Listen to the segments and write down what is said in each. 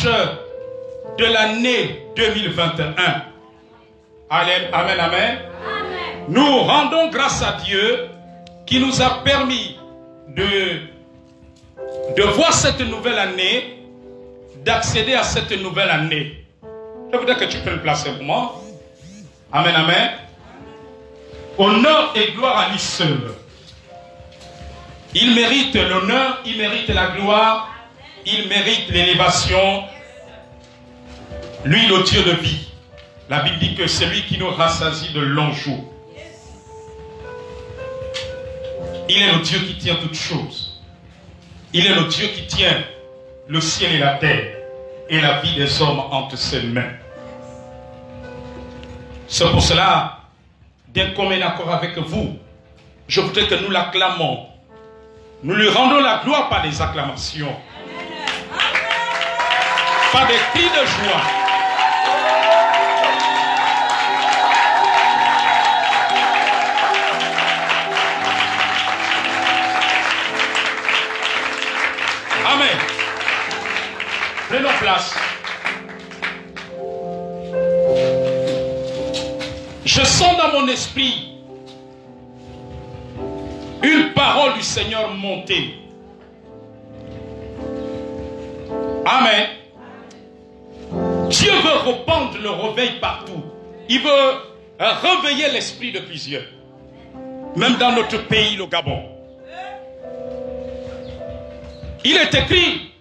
de l'année 2021. Amen, amen, amen. Nous rendons grâce à Dieu qui nous a permis de voir cette nouvelle année, d'accéder à cette nouvelle année. Je voudrais que tu prennes place pour moi. Amen, amen. Honneur et gloire à lui seul. Il mérite l'honneur, il mérite la gloire, il mérite l'élévation. Lui, le Dieu de vie. La Bible dit que c'est lui qui nous rassasie de longs jours. Il est le Dieu qui tient toutes choses. Il est le Dieu qui tient le ciel et la terre et la vie des hommes entre ses mains. C'est pour cela, d'un commun accord avec vous, je voudrais que nous l'acclamons. Nous lui rendons la gloire par des acclamations, par des cris de joie. Amen. Prenons place. Je sens dans mon esprit une parole du Seigneur monter. Amen. Dieu veut répandre le réveil partout. Il veut réveiller l'esprit de plusieurs. Même dans notre pays, le Gabon. Il est écrit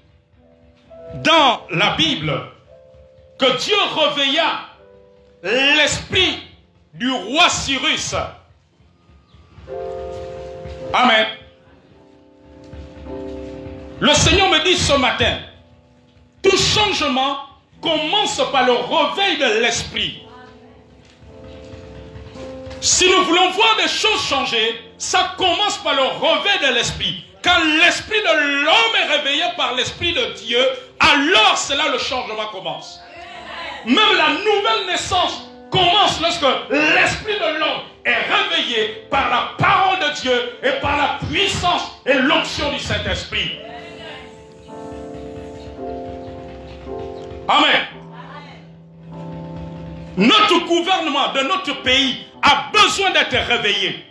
dans la Bible que Dieu réveilla l'esprit du roi Cyrus. Amen. Le Seigneur me dit ce matin, tout changement commence par le réveil de l'esprit. Si nous voulons voir des choses changer, ça commence par le réveil de l'esprit. Quand l'esprit de l'homme est réveillé par l'esprit de Dieu, alors c'est là le changement commence. Même la nouvelle naissance commence lorsque l'esprit de l'homme est réveillé par la parole de Dieu et par la puissance et l'onction du Saint-Esprit. Amen. Notre gouvernement de notre pays a besoin d'être réveillé.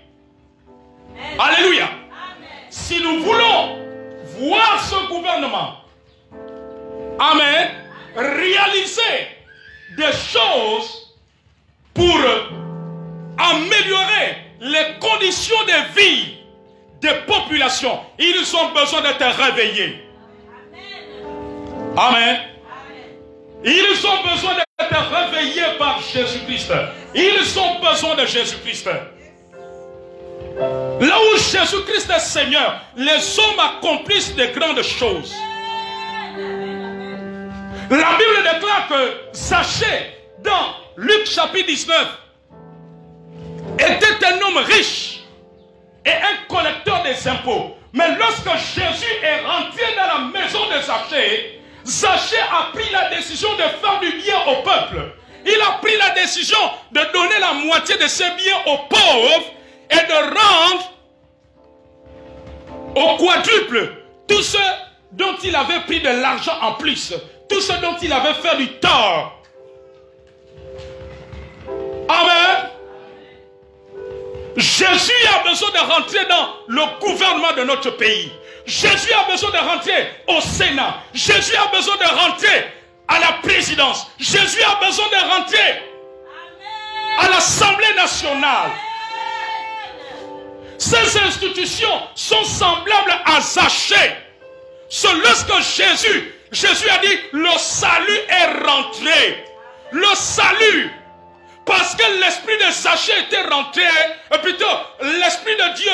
Alléluia. Si nous voulons voir ce gouvernement, amen, réaliser des choses pour améliorer les conditions de vie des populations, ils ont besoin d'être réveillés. Amen. Ils ont besoin d'être réveillés par Jésus-Christ. Ils ont besoin de Jésus-Christ. Là où Jésus-Christ est Seigneur, les hommes accomplissent de grandes choses. La Bible déclare que Zachée, dans Luc chapitre 19, était un homme riche et un collecteur des impôts. Mais lorsque Jésus est rentré dans la maison de Zachée, Zachée a pris la décision de faire du bien au peuple. Il a pris la décision de donner la moitié de ses biens aux pauvres et de rendre au quadruple tout ce dont il avait pris de l'argent en plus, tout ce dont il avait fait du tort. Amen. Jésus a besoin de rentrer dans le gouvernement de notre pays. Jésus a besoin de rentrer au Sénat. Jésus a besoin de rentrer à la présidence. Jésus a besoin de rentrer à l'Assemblée nationale. Ces institutions sont semblables à Zachée. C'est lorsque Jésus a dit, le salut est rentré. Le salut. Parce que l'esprit de Zachée était rentré, plutôt l'esprit de Dieu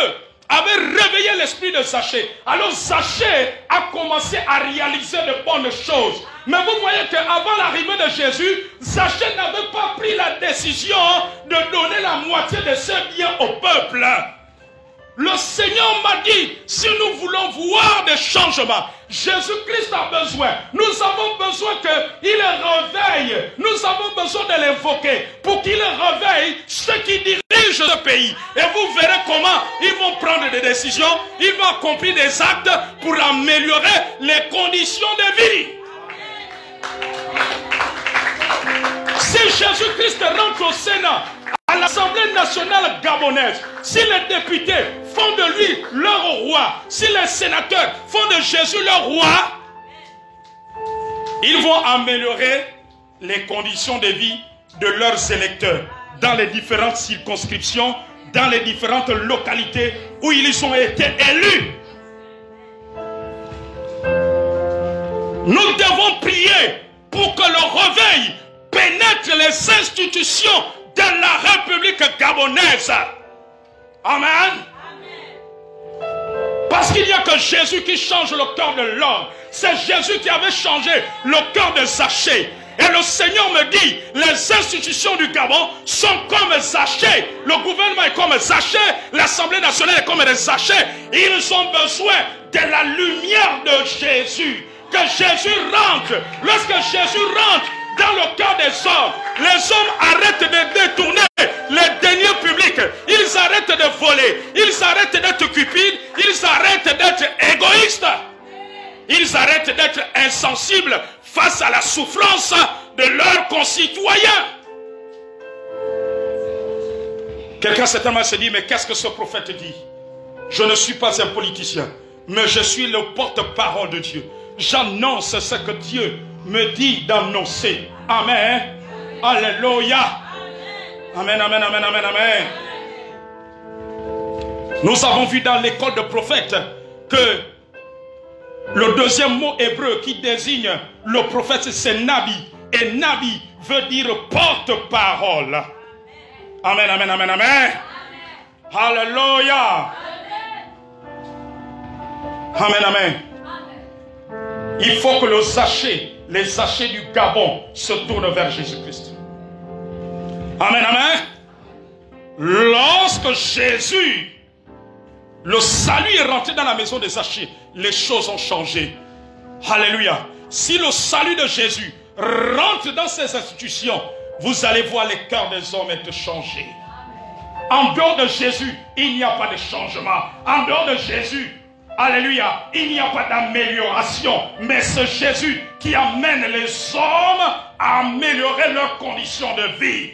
avait réveillé l'esprit de Zachée. Alors Zachée a commencé à réaliser de bonnes choses. Mais vous voyez qu'avant l'arrivée de Jésus, Zachée n'avait pas pris la décision de donner la moitié de ses biens au peuple. Le Seigneur m'a dit, si nous voulons voir des changements, Jésus-Christ a besoin. Nous avons besoin qu'il réveille. Nous avons besoin de l'invoquer pour qu'il réveille ceux qui dirigent ce pays. Et vous verrez comment ils vont prendre des décisions. Ils vont accomplir des actes pour améliorer les conditions de vie. Jésus-Christ rentre au Sénat, à l'Assemblée nationale gabonaise, si les députés font de lui leur roi, si les sénateurs font de Jésus leur roi, ils vont améliorer les conditions de vie de leurs électeurs dans les différentes circonscriptions, dans les différentes localités où ils ont été élus. Nous devons prier pour que le réveil pénètre les institutions de la République gabonaise. Amen. Parce qu'il n'y a que Jésus qui change le cœur de l'homme. C'est Jésus qui avait changé le cœur de Zaché. Et le Seigneur me dit, les institutions du Gabon sont comme Zaché. Le gouvernement est comme Zaché. L'Assemblée nationale est comme Zaché. Ils ont besoin de la lumière de Jésus. Que Jésus rentre. Lorsque Jésus rentre dans le cœur des hommes, les hommes arrêtent de détourner les deniers publics. Ils arrêtent de voler. Ils arrêtent d'être cupides. Ils arrêtent d'être égoïstes. Ils arrêtent d'être insensibles face à la souffrance de leurs concitoyens. Quelqu'un certainement se dit, mais qu'est-ce que ce prophète dit? Je ne suis pas un politicien, mais je suis le porte-parole de Dieu. J'annonce ce que Dieu me dit d'annoncer. Amen. Alléluia. Amen, amen, amen, amen, amen. Nous avons vu dans l'école de prophètes que le deuxième mot hébreu qui désigne le prophète, c'est Nabi. Et Nabi veut dire porte-parole. Amen, amen, amen, amen. Alléluia. Amen, amen. Il faut que les Zachées du Gabon se tournent vers Jésus-Christ. Amen, amen. Lorsque Jésus, le salut est rentré dans la maison des Zachées, les choses ont changé. Alléluia. Si le salut de Jésus rentre dans ces institutions, vous allez voir les cœurs des hommes être changés. En dehors de Jésus, il n'y a pas de changement. En dehors de Jésus, alléluia, il n'y a pas d'amélioration. Mais c'est Jésus qui amène les hommes à améliorer leurs conditions de vie.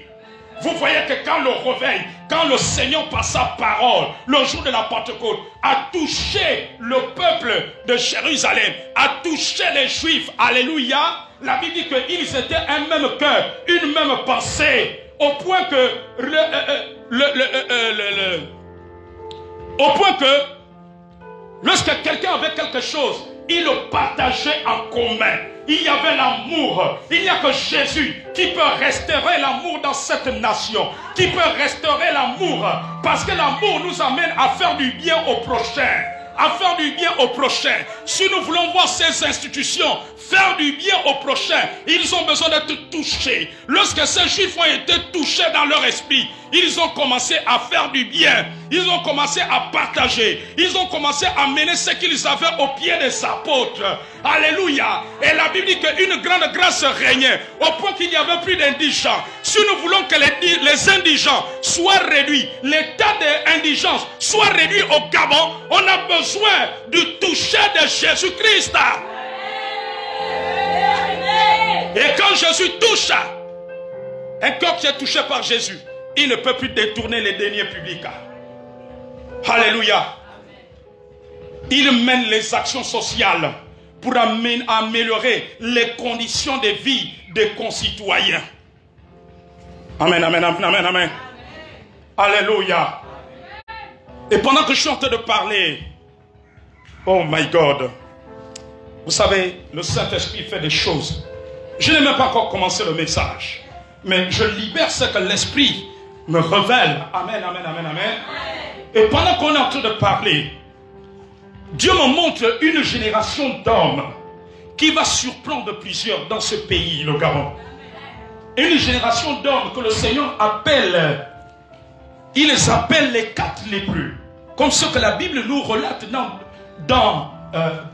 Vous voyez que quand le réveil, quand le Seigneur par sa parole, le jour de la Pentecôte, a touché le peuple de Jérusalem, a touché les Juifs, alléluia, la Bible dit qu'ils étaient un même cœur, une même pensée, au point que lorsque quelqu'un avait quelque chose, il le partageait en commun. Il y avait l'amour. Il n'y a que Jésus qui peut restaurer l'amour dans cette nation. Qui peut restaurer l'amour. Parce que l'amour nous amène à faire du bien au prochain. À faire du bien au prochain. Si nous voulons voir ces institutions faire du bien au prochain, ils ont besoin d'être touchés. Lorsque ces Juifs ont été touchés dans leur esprit, ils ont commencé à faire du bien. Ils ont commencé à partager. Ils ont commencé à mener ce qu'ils avaient au pied des apôtres. Alléluia. Et la Bible dit qu'une grande grâce régnait au point qu'il n'y avait plus d'indigents. Si nous voulons que les indigents soient réduits, l'état d'indigence soit réduit au Gabon, on a besoin du toucher de Jésus-Christ. Et quand Jésus touche, un cœur qui est touché par Jésus, il ne peut plus détourner les deniers publics. Alléluia. Il mène les actions sociales pour améliorer les conditions de vie des concitoyens. Amen, amen, amen, amen, amen. Alléluia. Et pendant que je suis en train de parler, oh my God, vous savez, le Saint-Esprit fait des choses. Je n'ai même pas encore commencé le message, mais je libère ce que l'Esprit me révèle. Amen, amen, amen, amen. Et pendant qu'on est en train de parler, Dieu me montre une génération d'hommes qui va surprendre plusieurs dans ce pays, le Gabon. Une génération d'hommes que le Seigneur appelle, il les appelle les 4 lépreux. Comme ce que la Bible nous relate dans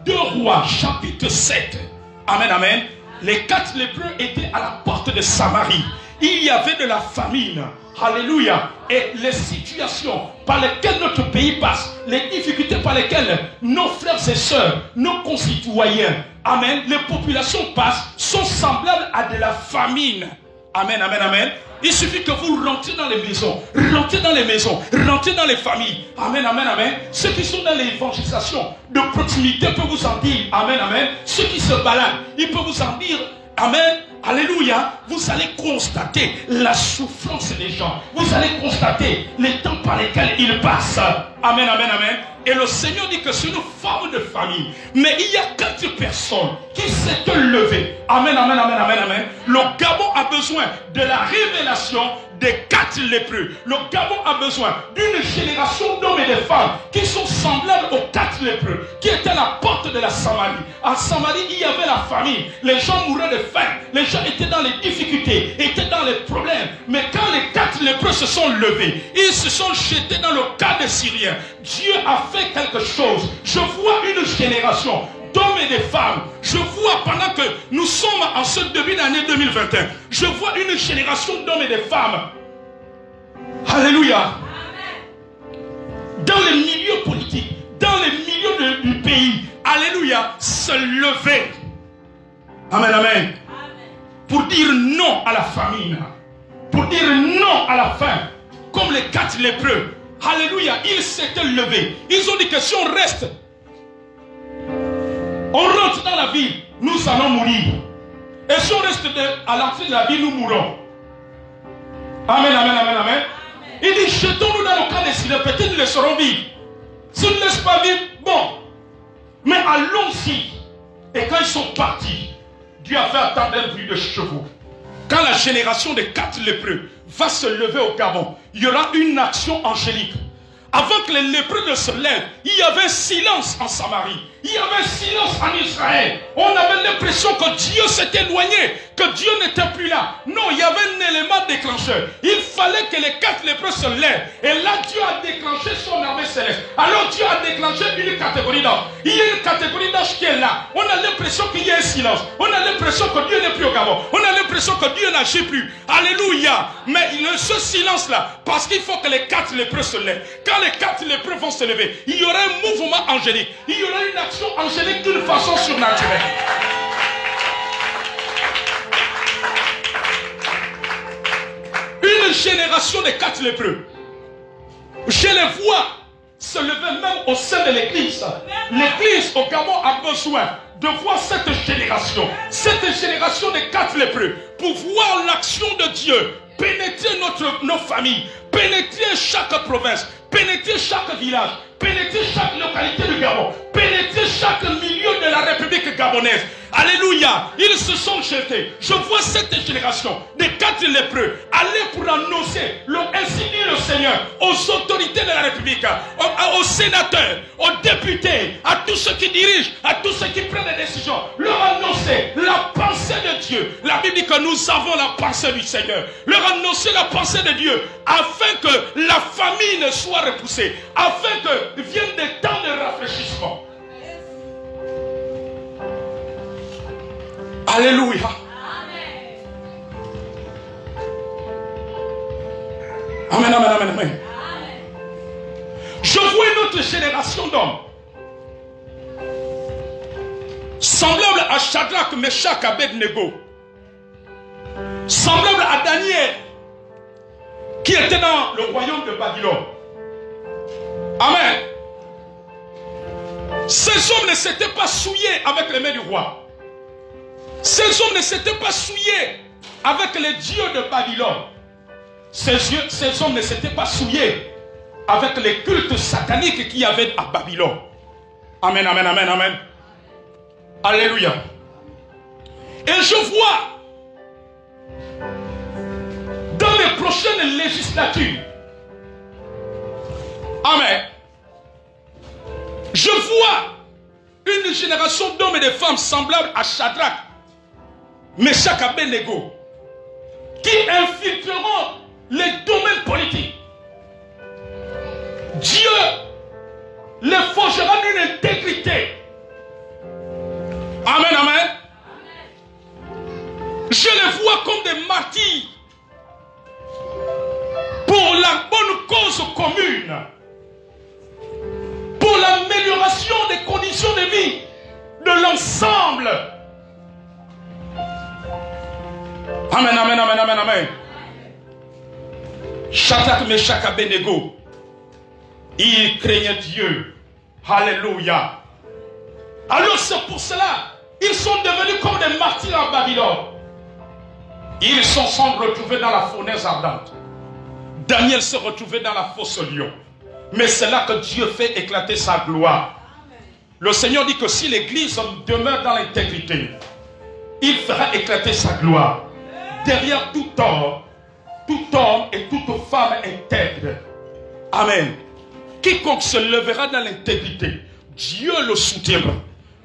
2 Rois, chapitre 7. Amen, amen. Les 4 lépreux étaient à la porte de Samarie. Il y avait de la famine. Alléluia. Et les situations par lesquelles notre pays passe, les difficultés par lesquelles nos frères et sœurs, nos concitoyens, amen, les populations passent, sont semblables à de la famine. Amen, amen, amen. Il suffit que vous rentrez dans les maisons, rentrez dans les maisons, rentrez dans les familles. Amen, amen, amen. Ceux qui sont dans l'évangélisation de proximité peuvent vous en dire. Amen, amen. Ceux qui se baladent, ils peuvent vous en dire. Amen. Alléluia. Vous allez constater la souffrance des gens. Vous allez constater les temps par lesquels ils passent. Amen, amen, amen. Et le Seigneur dit que c'est une forme de famille. Mais il y a 4 personnes qui s'étaient levées. Amen, amen, amen, amen, amen. Le Gabon a besoin de la révélation des 4 lépreux. Le Gabon a besoin d'une génération d'hommes et de femmes qui sont semblables aux 4 lépreux, qui étaient à la porte de la Samarie. En Samarie, il y avait la famine. Les gens mouraient de faim. Les gens étaient dans les difficultés, étaient dans les problèmes. Mais quand les 4 lépreux se sont levés, ils se sont jetés dans le cas des Syriens. Dieu a fait quelque chose. Je vois une génération d'hommes et de femmes. Je vois pendant que nous sommes en ce début d'année 2021, je vois une génération d'hommes et de femmes. Alléluia. Dans les milieux politiques, dans les milieux du pays, alléluia, se lever. Amen, amen. Pour dire non à la famine, pour dire non à la faim, comme les 4 lépreux. Alléluia, ils s'étaient levés. Ils ont dit que si on reste, on rentre dans la ville, nous allons mourir. Et si on reste à l'entrée de la ville, nous mourrons. Amen, amen, amen, amen. Il dit, jetons-nous dans le camp des Syriens, peut-être nous laisserons vivre. Si on ne laisse pas vivre, bon. Mais allons-y. Et quand ils sont partis, Dieu a fait attendre un bruit de chevaux. Quand la génération des 4 lépreux va se lever au Gabon, il y aura une action angélique. Avant que les lépreux ne se lèvent, il y avait un silence en Samarie. Il y avait un silence en Israël. On avait l'impression que Dieu s'est éloigné, que Dieu n'était plus là. Non, il y avait un élément déclencheur. Il fallait que les 4 lépreux se lèvent. Et là, Dieu a déclenché son armée céleste. Alors Dieu a déclenché une catégorie d'âge. Il y a une catégorie d'âge qui est là. On a l'impression qu'il y a un silence. On a l'impression que Dieu n'est plus au Gabon. On a l'impression que Dieu n'agit plus. Alléluia. Mais ce silence-là, parce qu'il faut que les 4 lépreux se lèvent. Quand les 4 lépreux vont se lever, il y aura un mouvement angélique. Il y aura une action angélique d'une façon surnaturelle. Une génération des 4 lépreux. Je les vois se lever même au sein de l'église. L'église au Gabon a besoin de voir cette génération des 4 lépreux, pour voir l'action de Dieu pénétrer nos familles, pénétrer chaque province, pénétrer chaque village, pénétrer chaque localité du Gabon, pénétrer chaque milieu de la République gabonaise. Alléluia. Ils se sont jetés. Je vois cette génération des 4 lépreux aller pour annoncer, ainsi dit le Seigneur, aux autorités de la République, aux sénateurs, aux députés, à tous ceux qui dirigent, à tous ceux qui prennent des décisions, leur annoncer la pensée de Dieu. La Bible dit que nous avons la pensée du Seigneur. Leur annoncer la pensée de Dieu, afin que la famine soit repoussée, afin que viennent des temps de rafraîchissement. Alléluia. Amen, amen, amen, amen. Je vois une autre génération d'hommes semblable à Shadrach, Meshach, Abednego, semblable à Daniel, qui était dans le royaume de Babylone. Amen. Ces hommes ne s'étaient pas souillés avec les mains du roi. Ces hommes ne s'étaient pas souillés avec les dieux de Babylone. Ces hommes ne s'étaient pas souillés avec les cultes sataniques qu'il y avait à Babylone. Amen, amen, amen, amen. Alléluia. Et je vois dans les prochaines législatures, amen, je vois une génération d'hommes et de femmes semblables à Shadrach, Meshach, Abednego, qui infiltreront les domaines politiques. Dieu les forgera d'une intégrité. Amen, amen. Je les vois comme des martyrs pour la bonne cause commune, pour l'amélioration des conditions de vie de l'ensemble. Amen, amen, amen, amen, amen. Shadrach, Meshach, Abednego, ils craignaient Dieu. Alléluia. Alors c'est pour cela, ils sont devenus comme des martyrs en Babylone. Ils se sont retrouvés dans la fournaise ardente. Daniel se retrouvait dans la fosse au lion. Mais c'est là que Dieu fait éclater sa gloire. Le Seigneur dit que si l'Église demeure dans l'intégrité, il fera éclater sa gloire. Derrière tout homme et toute femme intègre. Amen. Quiconque se lèvera dans l'intégrité, Dieu le soutiendra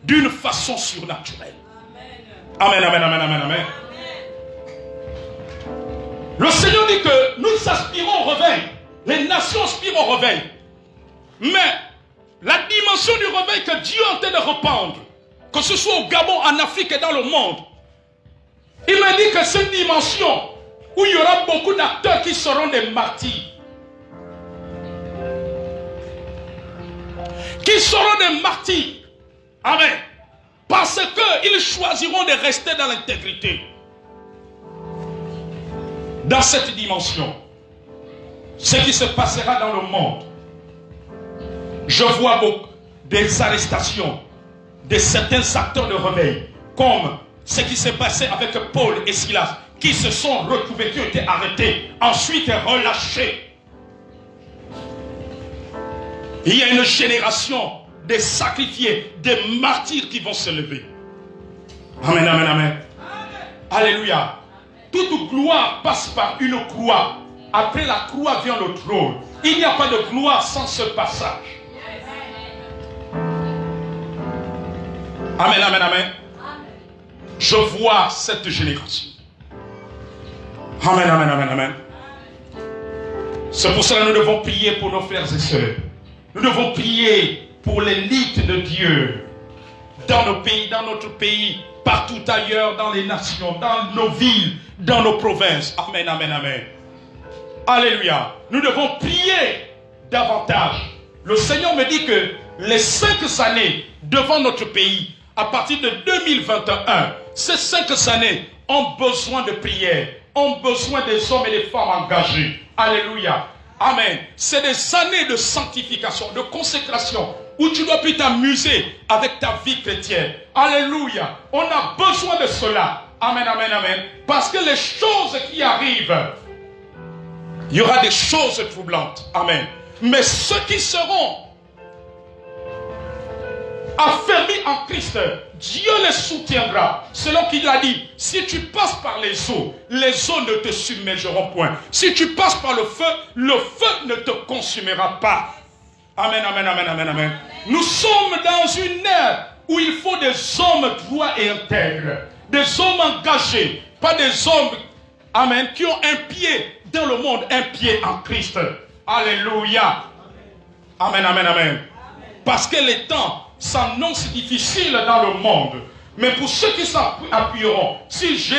d'une façon surnaturelle. Amen, amen, amen, amen, amen. Le Seigneur dit que nous aspirons au réveil. Les nations aspirent au réveil. Mais la dimension du réveil que Dieu est en train de répandre, que ce soit au Gabon, en Afrique et dans le monde, il m'a dit que c'est une dimension où il y aura beaucoup d'acteurs qui seront des martyrs. Qui seront des martyrs. Amen. Parce qu'ils choisiront de rester dans l'intégrité. Dans cette dimension, ce qui se passera dans le monde, je vois beaucoup des arrestations de certains acteurs de réveil, comme ce qui s'est passé avec Paul et Silas, qui se sont retrouvés, qui ont été arrêtés, ensuite relâchés. Il y a une génération de sacrifiés, des martyrs qui vont se lever. Amen, amen, amen. Alléluia. Toute gloire passe par une croix. Après la croix vient le trône. Il n'y a pas de gloire sans ce passage. Amen, amen, amen. Je vois cette génération. Amen, amen, amen, amen. C'est pour cela que nous devons prier pour nos frères et sœurs. Nous devons prier pour l'élite de Dieu. Dans nos pays, dans notre pays, partout ailleurs, dans les nations, dans nos villes, dans nos provinces. Amen, amen, amen. Alléluia. Nous devons prier davantage. Le Seigneur me dit que les 5 années devant notre pays, à partir de 2021, ces 5 années ont besoin de prière, ont besoin des hommes et des femmes engagés. Alléluia. Amen. C'est des années de sanctification, de consécration, où tu dois plus t'amuser avec ta vie chrétienne. Alléluia. On a besoin de cela. Amen, amen, amen. Parce que les choses qui arrivent, il y aura des choses troublantes. Amen. Mais ceux qui seront affermis en Christ, Dieu les soutiendra. Selon qu'il a dit, si tu passes par les eaux ne te submergeront point. Si tu passes par le feu ne te consumera pas. Amen, amen, amen, amen, amen. Nous sommes dans une ère où il faut des hommes droits et intègres. Des hommes engagés. Pas des hommes, amen, qui ont un pied dans le monde, un pied en Christ. Alléluia. Amen, amen, amen. Parce que les temps s'annoncent difficiles dans le monde. Mais pour ceux qui s'appuieront, si j'ai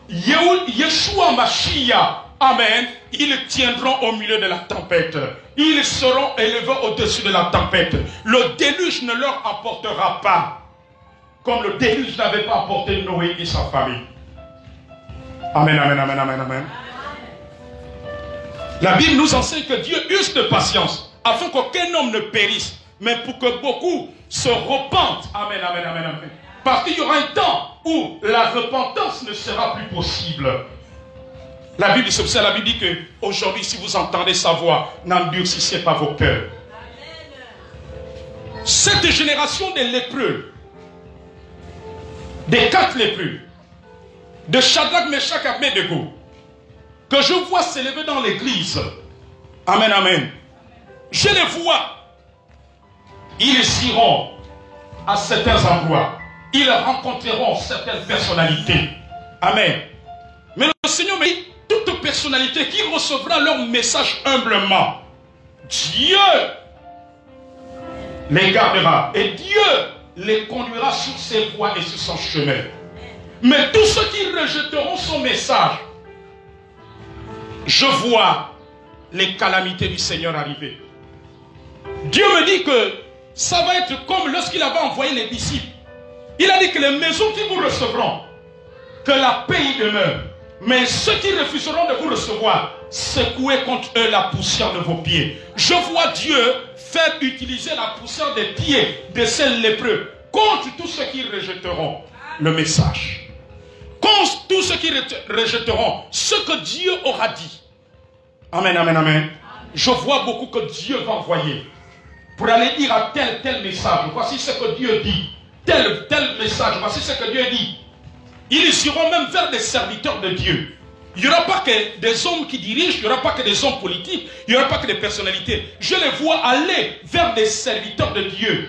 Yeshua Mashiach, amen, ils tiendront au milieu de la tempête. Ils seront élevés au-dessus de la tempête. Le déluge ne leur apportera pas. Comme le déluge n'avait pas apporté Noé et sa famille. Amen, amen, amen, amen, amen. La Bible nous enseigne que Dieu use de patience afin qu'aucun homme ne périsse, mais pour que beaucoup se repentent. Amen, amen, amen, amen. Parce qu'il y aura un temps où la repentance ne sera plus possible. La Bible, c'est pour ça, la Bible dit que aujourd'hui, si vous entendez sa voix, n'endurcissez pas vos cœurs. Cette génération des lépreux, des 4 lépreux, de Shadrach, Meshach, Abednego, que je vois s'élever dans l'église. Amen, amen. Je les vois. Ils iront à certains endroits. Ils rencontreront certaines personnalités. Amen. Mais le Seigneur me dit, toute personnalité qui recevra leur message humblement, Dieu les gardera. Et Dieu les conduira sur ses voies et sur son chemin. Mais tous ceux qui rejetteront son message, je vois les calamités du Seigneur arriver. Dieu me dit que ça va être comme lorsqu'il avait envoyé les disciples. Il a dit que les maisons qui vous recevront, que la paix y demeure. Mais ceux qui refuseront de vous recevoir, secouez contre eux la poussière de vos pieds. Je vois Dieu faire utiliser la poussière des pieds de ces lépreux contre tous ceux qui rejetteront le message. Contre tous ceux qui rejetteront ce que Dieu aura dit. Amen, amen, amen. Je vois beaucoup que Dieu va envoyer pour aller dire à tel message. Voici ce que Dieu dit. Tel message. Voici ce que Dieu dit. Ils iront même vers des serviteurs de Dieu. Il n'y aura pas que des hommes qui dirigent, il n'y aura pas que des hommes politiques, il n'y aura pas que des personnalités. Je les vois aller vers des serviteurs de Dieu,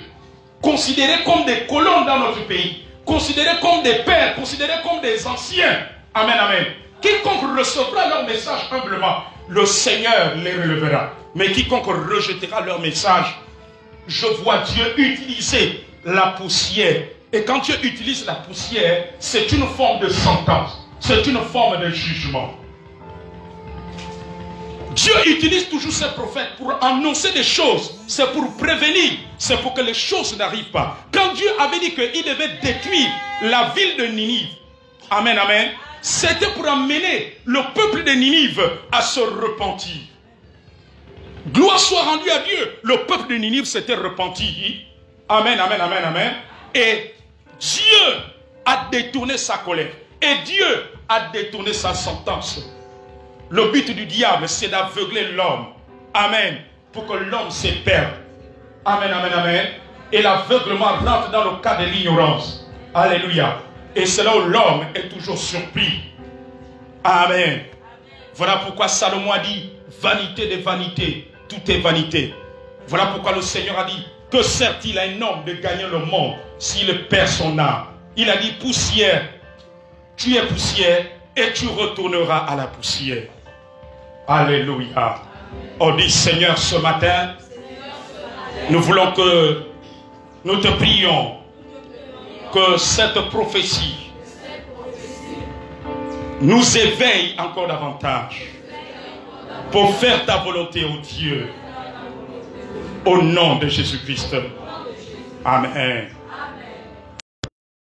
considérés comme des colons dans notre pays, considérés comme des pères, considérés comme des anciens. Amen, amen. Quiconque recevra leur message humblement, le Seigneur les relèvera. Mais quiconque rejettera leur message, je vois Dieu utiliser la poussière. Et quand Dieu utilise la poussière, c'est une forme de sentence. C'est une forme de jugement. Dieu utilise toujours ses prophètes pour annoncer des choses. C'est pour prévenir. C'est pour que les choses n'arrivent pas. Quand Dieu avait dit qu'il devait détruire la ville de Ninive, amen, amen, c'était pour amener le peuple de Ninive à se repentir. Gloire soit rendue à Dieu. Le peuple de Ninive s'était repenti. Amen, amen, amen, amen. Et Dieu a détourné sa colère. Et Dieu a détourné sa sentence. Le but du diable, c'est d'aveugler l'homme. Amen. Pour que l'homme se perde. Amen, amen, amen. Et l'aveuglement rentre dans le cas de l'ignorance. Alléluia. Et c'est là où l'homme est toujours surpris. Amen. Voilà pourquoi Salomon a dit, vanité des vanités, tout est vanité. Voilà pourquoi le Seigneur a dit, que sert-il à un homme de gagner le monde s'il perd son âme? Il a dit, poussière, tu es poussière et tu retourneras à la poussière. Alléluia. On dit, Seigneur, ce matin, nous voulons que nous te prions que cette prophétie nous éveille encore davantage pour faire ta volonté, ô Dieu, au nom de Jésus-Christ. Amen.